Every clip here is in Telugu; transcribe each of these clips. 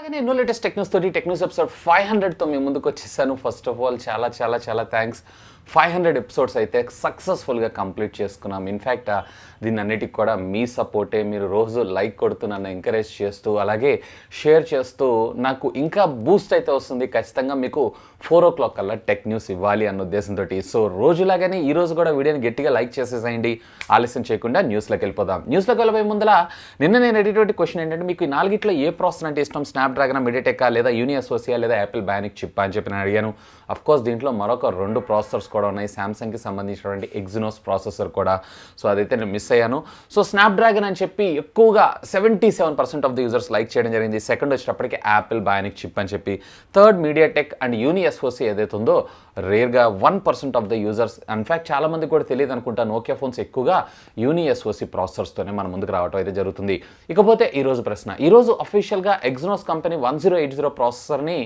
రోజులాగానే ఎన్నో లేటెస్ట్ టెక్ న్యూస్ తోటి టెక్ న్యూస్ ఎపిసోడ్ 500తో మీ ముందుకు వచ్చేసాను. ఫస్ట్ ఆఫ్ ఆల్ చాలా థ్యాంక్స్. 500 ఎపిసోడ్స్ అయితే సక్సెస్ఫుల్గా కంప్లీట్ చేసుకున్నాం. ఇన్ఫ్యాక్ట్ దీన్ని అన్నిటికి కూడా మీ సపోర్టే. మీరు రోజు లైక్ కొడుతూ నన్ను ఎంకరేజ్ చేస్తూ అలాగే షేర్ చేస్తూ నాకు ఇంకా బూస్ట్ అయితే వస్తుంది. ఖచ్చితంగా మీకు 4 o'clock కల్లా టెక్ న్యూస్ ఇవ్వాలి అన్న ఉద్దేశంతో సో రోజులాగానే ఈ రోజు కూడా వీడియోని గట్టిగా లైక్ చేసేసేయండి. ఆలస్యం చేయకుండా న్యూస్లోకి వెళ్ళిపోదాం. న్యూస్లోకి వెళ్ళబోయే ముందర నిన్న నేను అడిగేటువంటి క్వశ్చన్ ఏంటంటే, మీకు ఈ 4 ఏ ప్రాసెసర్ అంటే ఇష్టం? స్నాప్డ్రాగన్, మీడియాటెక్ లేదా యూనిఎస్ఓసియా లేదా యాపిల్ బయానిక్ చిప్ అని చెప్పి నేను అడిగాను. అఫ్కోర్స్ దీంట్లో మరొక 2 ప్రాసెసర్స్ కూడా ఉన్నాయి. శాంసంగ్కి సంబంధించినటువంటి ఎగ్జినోస్ ప్రాసెసర్ కూడా. సో అదైతే నేను మిస్ అయ్యాను. సో స్నాప్డ్రాగన్ అని చెప్పి ఎక్కువగా 77% ఆఫ్ ది యూజర్స్ లైక్ చేయడం జరిగింది. సెకండ్ వచ్చేటప్పటికి యాపిల్ బయానిక్ చిప్ అని చెప్పి, థర్డ్ మీడియాటెక్ అండ్ యూనిఎస్ఓసి ఏదైతే ఉందో రేర్గా 1% ఆఫ్ ద యూజర్స్. ఇన్ఫ్యాక్ట్ చాలామంది కూడా తెలియదు అనుకుంటా, నోకియా ఫోన్స్ ఎక్కువగా యూనిఎస్ఓసి ప్రాసెసర్స్తోనే మన ముందుకు రావడం అయితే జరుగుతుంది. ఇకపోతే ఈరోజు ప్రశ్న, ఈరోజు అఫీషియల్గా ఎగ్జినోస్ కంపెనీ 1080 ప్రాసెసర్ని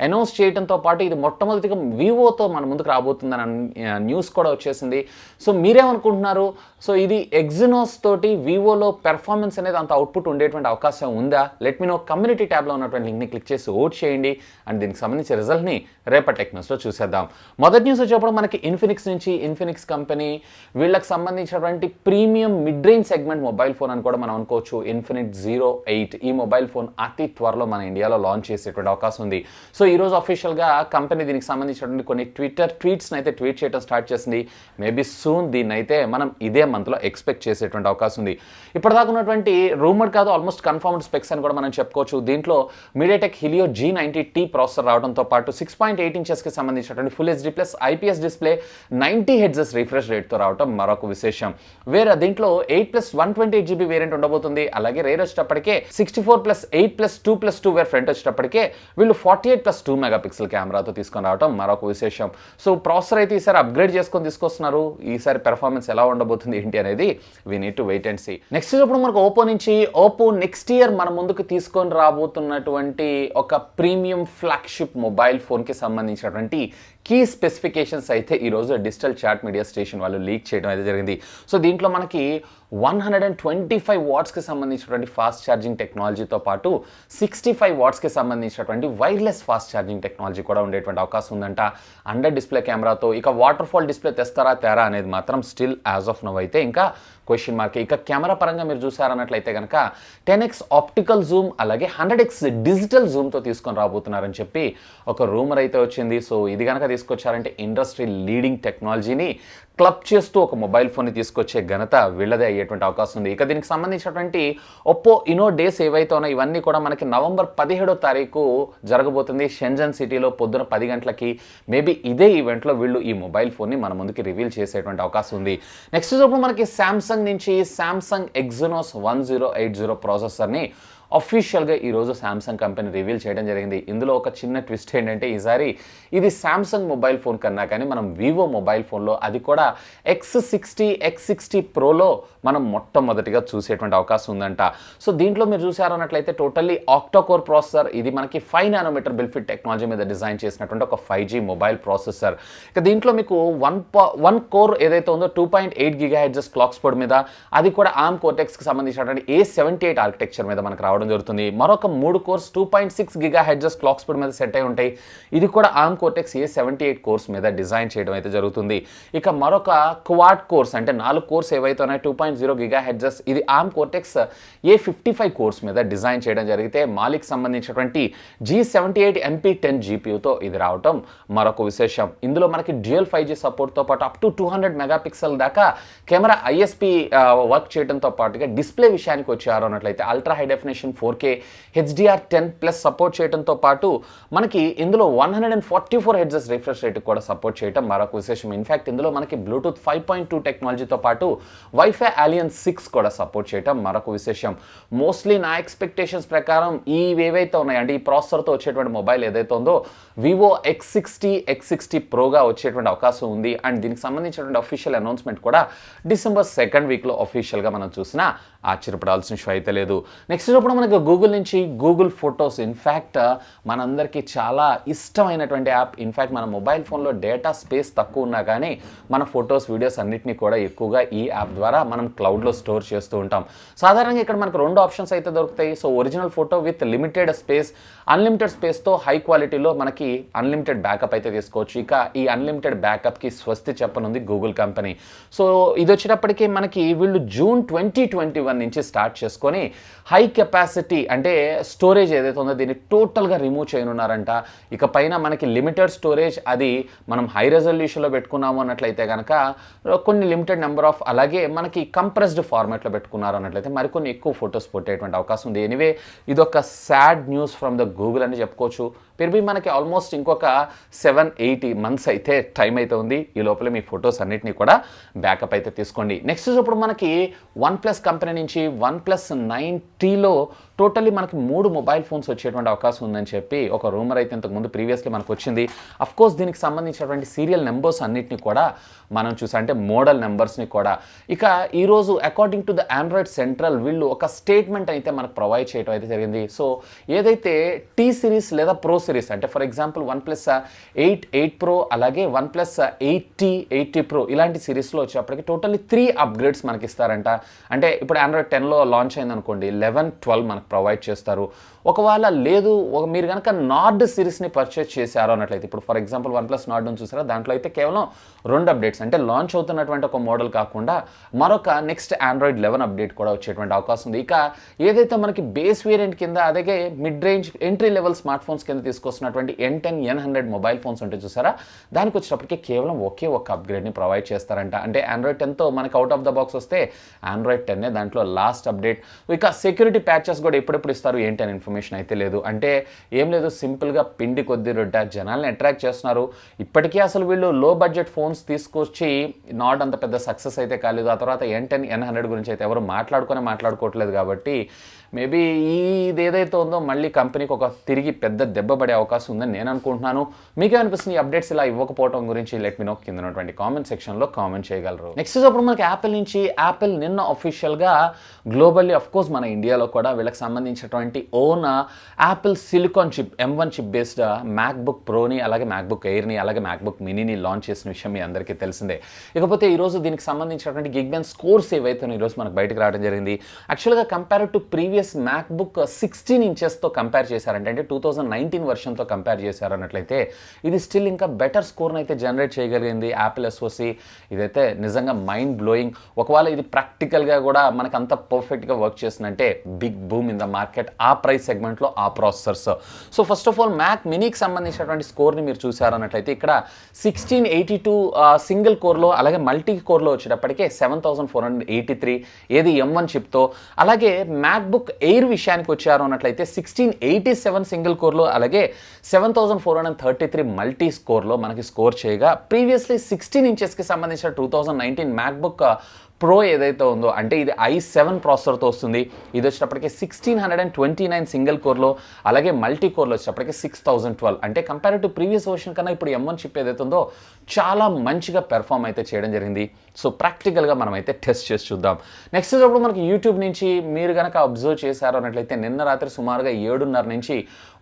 అనౌన్స్ చేయడంతో పాటు ఇది మొట్టమొదటిగా వివోతో మన ముందుకు రాబోతుందని న్యూస్ కూడా వచ్చేసింది. సో మీరేమనుకుంటున్నారు? సో ఇది ఎగ్జినోస్ తోటి వివోలో పెర్ఫార్మెన్స్ అనేది అంత అవుట్పుట్ ఉండేటువంటి అవకాశం ఉందా? Let me no. కమ్యూనిటీ ట్యాబ్లో ఉన్నటువంటి లింక్ని క్లిక్ చేసి ఓట్ చేయండి. అండ్ దీనికి సంబంధించిన రిజల్ట్ని రేపటి టెక్ న్యూస్లో చూసేద్దాం. మొదటి న్యూస్ వచ్చేప్పుడు మనకి ఇన్ఫినిక్స్ నుంచి, ఇన్ఫినిక్స్ కంపెనీ వీళ్ళకి సంబంధించినటువంటి premium mid range segment mobile phone అని కూడా మనం అనుకోవచ్చు. ఇన్ఫినిక్స్ 08 ఈ మొబైల్ ఫోన్ అతి త్వరలో మన ఇండియాలో లాంచ్ చేసేటువంటి అవకాశం ఉంది. సో ఈరోజు అఫీషియల్గా కంపెనీ దీనికి సంబంధించినటువంటి కొన్ని ట్వీట్స్ని అయితే ట్వీట్ చేయడం స్టార్ట్ చేసింది. మేబీ సూన్ దీన్ని అయితే మనం ఇదే మంత్లో ఎక్స్పెక్ట్ చేసేటువంటి అవకాశం ఉంది. ఇప్పటిదాకా ఉన్నటువంటి రూమర్ కాదు, ఆల్మోస్ట్ కన్ఫర్మ్డ్ స్పెక్స్ అని కూడా మనం చెప్పుకోవచ్చు. దీంట్లో మీడియాటెక్ హీలియో G90T ప్రాసెసర్ రావడంతో పాటు 6.8 ఇంచెస్కి సంబంధించినటువంటి full HD plus IPS display 90 Hz refresh రేట్తో రావడం మరొక విశేషం. వేరే దీంట్లో 8+128GB వేరియంట్ ఉండబోతుంది. అలాగే రేర్ వచ్చేటప్పటికే 64+8+2+2 వేర్ ఫ్రంట్ వచ్చేటప్పటికే వీళ్ళు 48+2 మెగాపిక్సెల్ కెమెరాతో తీసుకొని రావడం మరొక విశేషం. సో ప్రాసెసర్ అయితే ఈసారి అప్గ్రేడ్ చేసుకొని తీసుకొస్తున్నారు. ఈసారి పెర్ఫార్మెన్స్ ఎలా ఉండబోతుంది ఏంటి అనేది we need to wait and see. Next ఇప్పుడు మనకు ఓపో నుంచి, ఓపో నెక్స్ట్ ఇయర్ మన ముందుకు తీసుకొని రాబోతున్నటువంటి ఒక ప్రీమియం ఫ్లాగ్షిప్ మొబైల్ ఫోన్కి సంబంధించినటువంటి కీ స్పెసిఫికేషన్స్ అయితే ఈరోజు డిజిటల్ చాట్ మీడియా స్టేషన్ వాళ్ళు లీక్ చేయడం అయితే జరిగింది. సో దీంట్లో మనకి 125 వాట్స్కి సంబంధించినటువంటి ఫాస్ట్ ఛార్జింగ్ టెక్నాలజీతో పాటు 65 వాట్స్కి సంబంధించినటువంటి వైర్లెస్ ఫాస్ట్ ఛార్జింగ్ టెక్నాలజీ కూడా ఉండేటువంటి అవకాశం ఉందంట. అండర్ డిస్ప్లే కెమెరాతో. ఇక వాటర్ ఫాల్ డిస్ప్లే తెస్తారా తేరా అనేది మాత్రం స్టిల్ యాజ్ ఆఫ్ నౌ అయితే ఇంకా క్వశ్చన్ మార్క్. ఇక కెమెరా పరంగా మీరు చూసారన్నట్లయితే కనుక 10x ఆప్టికల్ జూమ్ అలాగే 100x డిజిటల్ జూమ్తో తీసుకొని రాబోతున్నారని చెప్పి ఒక రూమర్ అయితే వచ్చింది. సో ఇది కనుక తీసుకొచ్చారంటే ఇండస్ట్రీ లీడింగ్ టెక్నాలజీని క్లబ్ చేస్తూ ఒక మొబైల్ ఫోన్ని తీసుకొచ్చే ఘనత వీళ్ళదే అయ్యేటువంటి అవకాశం ఉంది. ఇక దీనికి సంబంధించినటువంటి ఒప్పో ఇనో డేస్ ఏవైతే ఉన్నాయో ఇవన్నీ కూడా మనకి నవంబర్ 17వ తారీఖు జరగబోతుంది. షెంజన్ సిటీలో పొద్దున 10 గంటలకి. మేబీ ఇదే ఈవెంట్లో వీళ్ళు ఈ మొబైల్ ఫోన్ని మన ముందుకి రివీల్ చేసేటువంటి అవకాశం ఉంది. నెక్స్ట్ ఇప్పుడు మనకి శాంసంగ్ నుంచి శాంసంగ్ ఎగ్జినోస్ 1080 ప్రాసెసర్ని అఫీషియల్గా ఈరోజు శాంసంగ్ కంపెనీ రివీల్ చేయడం జరిగింది. ఇందులో ఒక చిన్న ట్విస్ట్ ఏంటంటే, ఈసారి ఇది శాంసంగ్ మొబైల్ ఫోన్ కన్నా కానీ మనం వివో మొబైల్ ఫోన్లో, అది కూడా X60 ప్రోలో మనం మొట్టమొదటిగా చూసేటువంటి అవకాశం ఉందంట. సో దీంట్లో మీరు చూసారన్నట్లయితే టోటల్లీ ఆక్టోకోర్ ప్రాసెసర్. ఇది మనకి 5 nm బిల్ఫిట్ టెక్నాలజీ మీద డిజైన్ చేసినటువంటి ఒక 5G మొబైల్ ప్రాసెసర్. ఇక దీంట్లో మీకు వన్ కోర్ ఏదైతే ఉందో 2.8 GHz క్లాక్ స్పీడ్ మీద, అది కూడా ఆర్మ్ కోర్టెక్స్కి సంబంధించినటువంటి A78 ఆర్కిటెక్చర్ మీద మనకు రావడం జరుగుతుంది. మరొక 3 కోర్స్ 2.6 GHz క్లాక్ స్పీడ్ మీద సెట్ అయి ఉంటాయి. ఇది కూడా ఆర్మ్ కోర్టెక్స్ A78 కోర్స్ మీద డిజైన్ చేయడం అయితే జరుగుతుంది. ఇక మరొక క్వాడ్ కోర్స్ అంటే 4 కోర్స్ ఏవైతే ఉన్నాయో 2.0 GHz, ఇది ఆర్మ్ కోర్టెక్స్ A55 కోర్స్ మీద డిజైన్ చేయడం జరిగితే, మాలిక్ సంబంధించినటువంటి G78 MP10 GPUతో ఇది రావటం మరొక విశేషం. ఇందులో మనకి డ్యూయల్ 5G సపోర్ట్తో పాటు అప్ టు 200 మెగాపిక్సెల్ దాకా కెమెరా ISP వర్క్ చేయడంతో పాటుగా డిస్ప్లే విషయానికి వచ్చారు అన్నట్లయితే ultra high definition 4K HDR10+ support చేయడంతో పాటు మనకి ఇందులో 144 Hz రిఫ్రెష్ రేట్ కూడా సపోర్ట్ చేయడం మరొక విశేషం. ఇన్ఫ్యాక్ట్ ఇందులో మనకి బ్లూటూత్ 5.2 టెక్నాలజీతో పాటు వైఫై అలియన్స్ 6 కూడా సపోర్ట్ చేయడం మరొక విశేషం. మోస్ట్లీ నా ఎక్స్పెక్టేషన్స్ ప్రకారం ఏవైతే ఉన్నాయో అంటే ఈ ప్రాసెసర్తో వచ్చేటువంటి మొబైల్ ఏదైతే ఉందో వివో X60 ప్రోగా వచ్చేటువంటి అవకాశం ఉంది. అండ్ దీనికి సంబంధించినటువంటి అఫీషియల్ అనౌన్స్మెంట్ కూడా డిసెంబర్ 2nd వీక్లో అఫీషియల్గా మనం చూసినా ఆశ్చర్యపడాల్సిన విషయం అయితే లేదు. నెక్స్ట్ ఇప్పుడు మనకి గూగుల్ నుంచి గూగుల్ ఫొటోస్. ఇన్ఫ్యాక్ట్ మనందరికీ చాలా ఇష్టమైనటువంటి యాప్. ఇన్ఫ్యాక్ట్ మన మొబైల్ ఫోన్లో డేటా స్పేస్ తక్కువ ఉన్నా కానీ మన ఫొటోస్ వీడియోస్ అన్నిటినీ కూడా ఎక్కువగా ఈ యాప్ ద్వారా మనం క్లౌడ్లో స్టోర్ చేస్తూ ఉంటాం. సాధారణంగా ఇక్కడ మనకు 2 ఆప్షన్స్ అయితే దొరుకుతాయి. So original photo with limited space, unlimited స్పేస్తో హై క్వాలిటీలో మనకి అన్లిమిటెడ్ బ్యాకప్ అయితే తీసుకోవచ్చు. ఇక ఈ అన్లిమిటెడ్ బ్యాకప్కి స్వస్తి చెప్పనుంది గూగుల్ కంపెనీ. సో ఇది వచ్చేటప్పటికి మనకి వీళ్ళు జూన్ 2021 నుంచి స్టార్ట్ చేసుకొని హై కెపాసిటీ అంటే స్టోరేజ్ ఏదైతే ఉందో దీన్ని టోటల్గా రిమూవ్ చేయనున్నారంట. ఇక పైన మనకి లిమిటెడ్ స్టోరేజ్, అది మనం హై రెజల్యూషన్లో పెట్టుకున్నాము అన్నట్లయితే కనుక కొన్ని లిమిటెడ్ నెంబర్ ఆఫ్, అలాగే మనకి కంప్రెస్డ్ ఫార్మాట్లో పెట్టుకున్నారు అన్నట్లయితే మరికొన్ని ఎక్కువ ఫొటోస్ పెట్టేటువంటి అవకాశం ఉంది. ఎనీవే ఇదొక sad news from the Google అని చెప్పుకోవచ్చు. పిర్బి మనకి ఆల్మోస్ట్ ఇంకొక 7-8 మంత్స్ అయితే టైం అయితే ఉంది. ఈ లోపల మీ ఫొటోస్ అన్నిటినీ కూడా బ్యాకప్ అయితే తీసుకోండి. నెక్స్ట్ ఇప్పుడు మనకి OnePlus కంపెనీ నుంచి OnePlus 9Tలో టోటల్లీ మనకి 3 మొబైల్ ఫోన్స్ వచ్చేటువంటి అవకాశం ఉందని చెప్పి ఒక రూమర్ అయితే ఇంతకుముందు ప్రీవియస్లీ మనకు వచ్చింది. అఫ్కోర్స్ దీనికి సంబంధించినటువంటి సీరియల్ నెంబర్స్ అన్నిటిని కూడా మనం చూసా, అంటే మోడల్ నెంబర్స్ని కూడా. ఇక ఈరోజు according to the Android central వీళ్ళు ఒక స్టేట్మెంట్ అయితే మనకు ప్రొవైడ్ చేయడం అయితే జరిగింది. సో ఏదైతే టీ సిరీస్ లేదా ప్రో సిరీస్, అంటే ఫర్ ఎగ్జాంపుల్ OnePlus 8 Pro అలాగే OnePlus 80 Pro ఇలాంటి సిరీస్లో వచ్చేప్పటికి టోటల్లీ 3 అప్గ్రేడ్స్ మనకి ఇస్తారంట. అంటే ఇప్పుడు ఆండ్రాయిడ్ 10లో లాంచ్ అయింది అనుకోండి, 11, 12 మనకు ప్రొవైడ్ చేస్తారు. ఒకవేళ లేదు మీరు కనుక నార్డ్ సిరీస్ని పర్చేస్ చేశారు అన్నట్లయితే, ఇప్పుడు ఫర్ ఎగ్జాంపుల్ OnePlus నార్డ్ అని చూసారా, దాంట్లో అయితే కేవలం 2 అప్డేట్స్, అంటే లాంచ్ అవుతున్నటువంటి ఒక మోడల్ కాకుండా మరొక నెక్స్ట్ ఆండ్రాయిడ్ 11 అప్డేట్ కూడా వచ్చేటువంటి అవకాశం ఉంది. ఇక ఏదైతే మనకి బేస్ వేరియంట్ కింద అలాగే mid range entry level smart phones కింద తీసుకొస్తున్నటువంటి N10, N100 మొబైల్ ఫోన్స్ ఉంటే చూసారా, దానికి వచ్చేటప్పటికి కేవలం ఒకే ఒక అప్గ్రేడ్ని ప్రొవైడ్ చేస్తారంట. అంటే ఆండ్రాయిడ్ 10తో మనకి అవుట్ ఆఫ్ ద బాక్స్ వస్తే ఆండ్రాయిడ్ 10 దాంట్లో లాస్ట్ అప్డేట్. ఇక సెక్యూరిటీ ప్యాచెస్ కూడా ఎప్పుడెప్పుడు ఇస్తారు ఏంటి అని ఇన్ఫర్మేషన్ అయితే లేదు. అంటే ఏం లేదు, సింపుల్గా పిండి కొద్ది రొడ్డ జనాల్ని అట్రాక్ట్ చేస్తున్నారు. ఇప్పటికీ అసలు వీళ్ళు లో బడ్జెట్ ఫోన్స్ తీసుకొచ్చి నాట్ అంత పెద్ద సక్సెస్ అయితే కాలేదు. ఆ తర్వాత N10, N100 గురించి అయితే ఎవరు మాట్లాడుకోవట్లేదు. కాబట్టి మేబీ ఇది ఏదైతే ఉందో మళ్ళీ కంపెనీకి ఒక తిరిగి పెద్ద దెబ్బ పడే అవకాశం ఉందని నేను అనుకుంటున్నాను. మీకే అనిపిస్తుంది ఈ అప్డేట్స్ ఇలా ఇవ్వకపోవడం గురించి? లెట్ మీ నో కింద ఉన్నటువంటి కామెంట్ సెక్షన్లో కామెంట్ చేయగలరు. నెక్స్ట్ అప్పుడు మనకి యాపిల్ నుంచి, యాపిల్ నిన్న అఫీషియల్గా గ్లోబల్లీ అఫ్కోర్స్ మన ఇండియాలో కూడా వీళ్ళకి సంబంధించినటువంటి own Apple silicon chip M1 chip based MacBook ప్రోని అలాగే మ్యాక్బుక్ ఎయిర్ని అలాగే మ్యాక్బుక్ మినీని లాంచ్ చేసిన విషయం మీ అందరికీ తెలిసిందే. ఇకపోతే ఈరోజు దీనికి సంబంధించినటువంటి గిగ్బెన్ స్కోర్స్ ఏవైతే ఈరోజు మనకు బయటకు రావడం జరిగింది. యాక్చువల్గా కంపేర్ టు ప్రీవియస్ మ్యాక్బుక్ 16 ఇంచెస్తో కంపేర్ చేశారంటే, అంటే 2019 వర్షన్తో కంపేర్ చేశారన్నట్లయితే ఇది స్టిల్ ఇంకా బెటర్ స్కోర్ని అయితే జనరేట్ చేయగలిగింది యాపిల్ SoC. ఇదైతే నిజంగా మైండ్ బ్లోయింగ్. ఒకవేళ ఇది ప్రాక్టికల్గా కూడా మనకు అంత పర్ఫెక్ట్గా వర్క్ చేస్తుందంటే big boom in the market ఆ ప్రైస్ సెగ్మెంట్లో ఆ processors. So first of all Mac మినీకి సంబంధించినటువంటి స్కోర్ని మీరు చూసారన్నట్లయితే ఇక్కడ 1682 సింగిల్ కోర్లో అలాగే మల్టీ కోర్లో వచ్చేటప్పటికే 7483 ఏది M1 చిప్తో. అలాగే మ్యాక్బుక్ ఎయిర్ విషయానికి వచ్చారు అన్నట్లయితే 1687 సింగిల్ కోర్లో అలాగే 7433 మల్టీ స్కోర్లో మనకి స్కోర్ చేయగా, ప్రీవియస్లీ 16 ఇంచెస్కి సంబంధించిన 2019 మ్యాక్బుక్ ప్రో ఏదైతే ఉందో, అంటే ఇది i7 ప్రాసెసర్తో వస్తుంది. ఇది వచ్చేటప్పటికి 1629 సింగిల్ కోర్లో అలాగే మల్టీ కోర్లో వచ్చేటప్పటికి 6012. అంటే కంపేర్ టు ప్రీవియస్ వర్షన్ కన్నా ఇప్పుడు M1 చిప్ ఏదైతే ఉందో చాలా మంచిగా పెర్ఫామ్ అయితే చేయడం జరిగింది. సో ప్రాక్టికల్గా మనం అయితే టెస్ట్ చేసి చూద్దాం. నెక్స్ట్ ఇప్పుడు మనకి యూట్యూబ్ నుంచి మీరు కనుక అబ్జర్వ్ చేశారు అన్నట్లయితే నిన్న రాత్రి సుమారుగా 7:30 నుంచి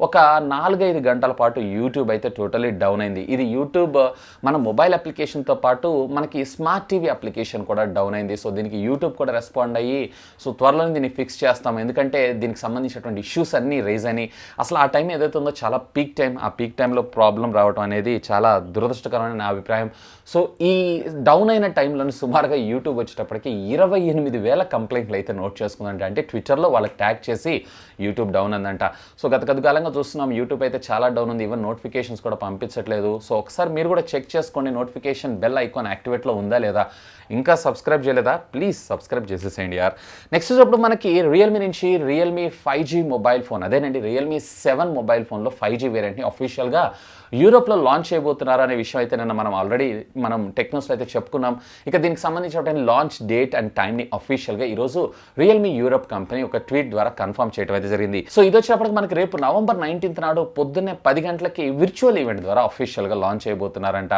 ఒక 4-5 గంటల పాటు యూట్యూబ్ అయితే టోటలీ డౌన్ అయింది. ఇది యూట్యూబ్ మన మొబైల్ అప్లికేషన్తో పాటు మనకి స్మార్ట్ టీవీ అప్లికేషన్ కూడా డౌన్ అయింది. సో దీనికి యూట్యూబ్ కూడా రెస్పాండ్ అయ్యి సో త్వరలోనే దీన్ని ఫిక్స్ చేస్తాం, ఎందుకంటే దీనికి సంబంధించినటువంటి ఇష్యూస్ అన్నీ రైజ్ అని. అసలు ఆ టైం ఏదైతే ఉందో చాలా పీక్ టైం, ఆ పీక్ టైంలో ప్రాబ్లం రావడం అనేది చాలా దురదృష్టకరమైన నా అభిప్రాయం. సో ఈ డౌన్ అయిన టైంలోని సుమారుగా యూట్యూబ్ వచ్చేటప్పటికి 28,000 కంప్లైంట్లు అయితే నోట్ చేసుకుందంట. అంటే ట్విట్టర్లో వాళ్ళకి ట్యాగ్ చేసి యూట్యూబ్ డౌన్ అందంట. సో గత కాలంగా చూస్తున్నాం యూట్యూబ్ అయితే చాలా డౌన్ ఉంది, ఈవెన్ నోటిఫికేషన్స్ కూడా పంపించట్లేదు. సో ఒకసారి మీరు కూడా చెక్ చేసుకోండి, నోటిఫికేషన్ బెల్ ఐకాన్ యాక్టివేట్లో ఉందా లేదా. ఇంకా సబ్స్క్రైబ్ చేయలేదా ప్లీజ్ సబ్స్క్రైబ్ చేసేసేయండి యార్. నెక్స్ట్ ఇప్పుడు మనకి రియల్మీ నుంచి రియల్మీ 5G మొబైల్ ఫోన్, అదేనండి రియల్మీ 7 మొబైల్ ఫోన్లో 5G వేరియంట్ని అఫీషియల్గా యూరోప్లో లాంచ్ చేయబోతున్నారు అనే విషయం అయితే నిన్న మనం టెక్నోస్లో అయితే చెప్పుకున్నాం. ఇక దీనికి సంబంధించిన లాంచ్ డేట్ అండ్ టైంని అఫీషియల్గా ఈరోజు రియల్మీ యూరోప్ కంపెనీ ఒక ట్వీట్ ద్వారా కన్ఫర్మ్ చేయడం అయితే జరిగింది. సో ఇది వచ్చేటప్పటికి మనకి రేపు November 19th నాడు పొద్దున్నే 10 గంటలకి విర్చువల్ ఈవెంట్ ద్వారా అఫీషియల్గా లాంచ్ చేయబోతున్నారంట.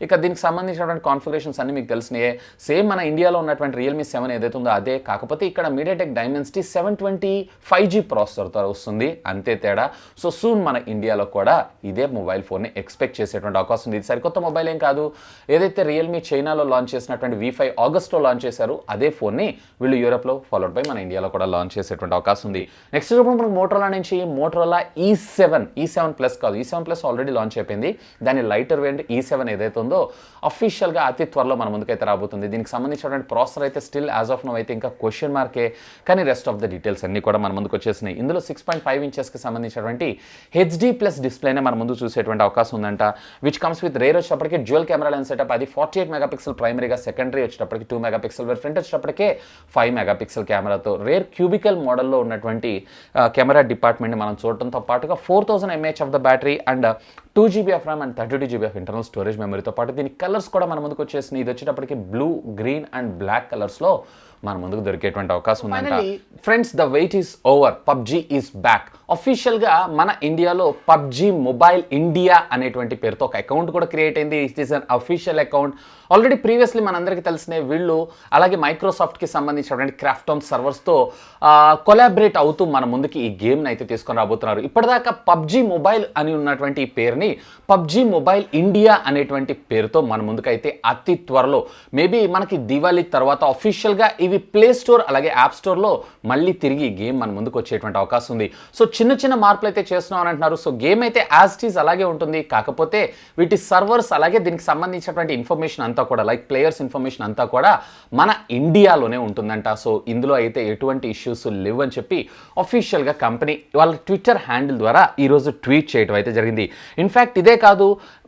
ఇక దీనికి సంబంధించినటువంటి కాన్ఫిగరేషన్స్ అన్ని మీకు తెలిసినాయే. సేమ్ మన ఇండియాలో ఉన్నటువంటి రియల్మీ 7 ఏదైతే ఉందో అదే, కాకపోతే ఇక్కడ మీడియాటెక్ డైమెన్సిటీ 720 5G ప్రాసెసర్తో వస్తుంది, అంతే తేడా. సో సూన్ మన ఇండియాలో కూడా ఇదే మొబైల్ ఫోన్ని ఎక్స్పెక్ట్ చేసేటువంటి అవకాశం ఉంది. ఇది సరికొత్త మొబైల్ ఏం కాదు, ఏదైతే రియల్మీ చైనాలో లాంచ్ చేసినటువంటి V5 ఆగస్ట్లో లాంచ్ చేశారు అదే ఫోన్ని వీళ్ళు యూరోప్లో ఫాలోడ్ బై మన ఇండియాలో కూడా లాంచ్ చేసేటువంటి అవకాశం ఉంది. నెక్స్ట్ మనకు మోటరోలా నుంచి మోటరోలా E7 ప్లస్ కాదు, E7 ప్లస్ ఆల్రెడీ లాంచ్ అయిపోయింది. దాని లైటర్ వేరియంట్ E7 ఏదైతే ఉందో అఫీషియల్గా అతి త్వరలో మన ముందుకైతే రాబోతుంది. దీనికి సంబంధించినటువంటి ప్రాసెసర్ అయితే స్టిల్ యాజ్ ఆఫ్ నో అయితే ఇంకా క్వశ్చన్ మార్కే, కానీ రెస్ట్ ఆఫ్ ద డీటెయిల్స్ అన్ని కూడా మన ముందుకు వచ్చేసినాయి. ఇందులో 6.5 ఇంచెస్కి సంబంధించినటువంటి HD ప్లస్ డిస్ప్లేనే మన ముందు చూసేటువంటి అవకాశం ఉందంట. విచ్ కమ్స్ విత్ రేర్ వచ్చేటప్పటికి డ్యూయల్ కెమెరా లెన్స్ సెటప్, అది 48 మెగాపిక్సెల్ ప్రైమరీగా, సెకండరీ వచ్చేటప్పటికి 2 మెగాపిక్సెల్, ఫ్రంట్ వచ్చేటప్పటికే 5 మెగాపిక్సెల్ కెమెరాతో రేర్ క్యూబికల్ మోడల్లో ఉన్నటువంటి కెమెరా డిపార్ట్మెంట్ని మనం చూడటంతో పాటుగా 4000 mAh of the battery and 2GB of RAM and 32GB of internal storage మెమరీతో పాటు దీని కలర్స్ కూడా మన ముందుకు వచ్చేసినాయి. ఇది వచ్చేటప్పటికి బ్లూ, గ్రీన్ అండ్ బ్లాక్ కలర్స్లో మన ముందుకు దొరికేటువంటి అవకాశం ఉందంట. Friends, the wait is over, PUBG is back. అఫీషియల్గా మన ఇండియాలో PUBG మొబైల్ ఇండియా అనేటువంటి పేరుతో ఒక అకౌంట్ కూడా క్రియేట్ అయింది. It is an official account. Already previously మనందరికీ తెలిసిన వీళ్ళు అలాగే మైక్రోసాఫ్ట్కి సంబంధించినటువంటి క్రాఫ్టాన్ సర్వర్స్తో కొలాబరేట్ అవుతూ మన ముందుకి ఈ గేమ్ని అయితే తీసుకొని రాబోతున్నారు. ఇప్పటిదాకా PUBG మొబైల్ అని ఉన్నటువంటి ఈ పేరుని PUBG మొబైల్ ఇండియా అనేటువంటి పేరుతో మన ముందుకైతే అతి త్వరలో మేబీ మనకి దివాళీ తర్వాత అఫీషియల్గా ఇవి ప్లే స్టోర్ అలాగే యాప్ స్టోర్లో మళ్ళీ తిరిగి ఈ గేమ్ మన ముందుకు వచ్చేటువంటి అవకాశం ఉంది. సో చిన్న మార్పులు అయితే చేస్తున్నాం అని అంటున్నారు. సో గేమ్ అయితే యాజ్ ఇట్ ఈజ్ అలాగే ఉంటుంది, కాకపోతే వీటి సర్వర్స్ అలాగే దీనికి సంబంధించినటువంటి ఇన్ఫర్మేషన్ అంతా కూడా లైక్ ప్లేయర్స్ ఇన్ఫర్మేషన్ అంతా కూడా మన ఇండియాలోనే ఉంటుందంట. సో ఇందులో అయితే ఎటువంటి ఇష్యూస్ లేవు అని చెప్పి అఫీషియల్గా కంపెనీ వాళ్ళ ట్విట్టర్ హ్యాండిల్ ద్వారా ఈరోజు ట్వీట్ చేయడం అయితే జరిగింది. ఇన్ఫ్యాక్ట్ ఇదే కాదు,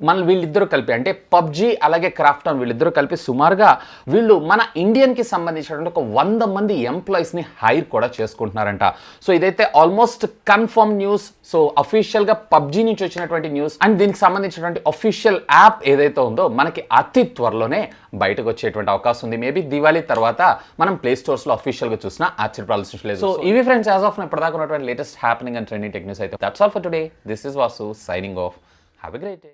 మన వీళ్ళిద్దరూ కలిపి అంటే PUBG అలాగే క్రాఫ్టాన్ వీళ్ళిద్దరూ కలిపి సుమారుగా వీళ్ళు మన ఇండియన్కి సంబంధించినటువంటి ఒక 100 మంది ఎంప్లాయీస్ని హైర్ కూడా చేసుకుంటున్నారంట. సో ఇదైతే ఆల్మోస్ట్ కన్ఫర్మ్ న్యూస్. సో అఫీషియల్గా PUBG నుంచి వచ్చినటువంటి న్యూస్ అండ్ దీనికి సంబంధించినటువంటి అఫీషియల్ యాప్ ఏదైతే ఉందో మనకి అతి త్వరలోనే బయటకు వచ్చేటువంటి అవకాశం ఉంది. మేబీ దివాళీ తర్వాత మనం ప్లే స్టోర్స్లో అఫీషియల్గా చూసినా ఆశ్చర్యపడాల్సిన లేదు. సో ఇవి ఫ్రెండ్స్ యాజ్ ఆఫ్ ఇప్పటిదాకా ఉన్నటువంటి latest happening and trending techniques అయితే. That's all for today. This is Vasu signing off. Have a great day.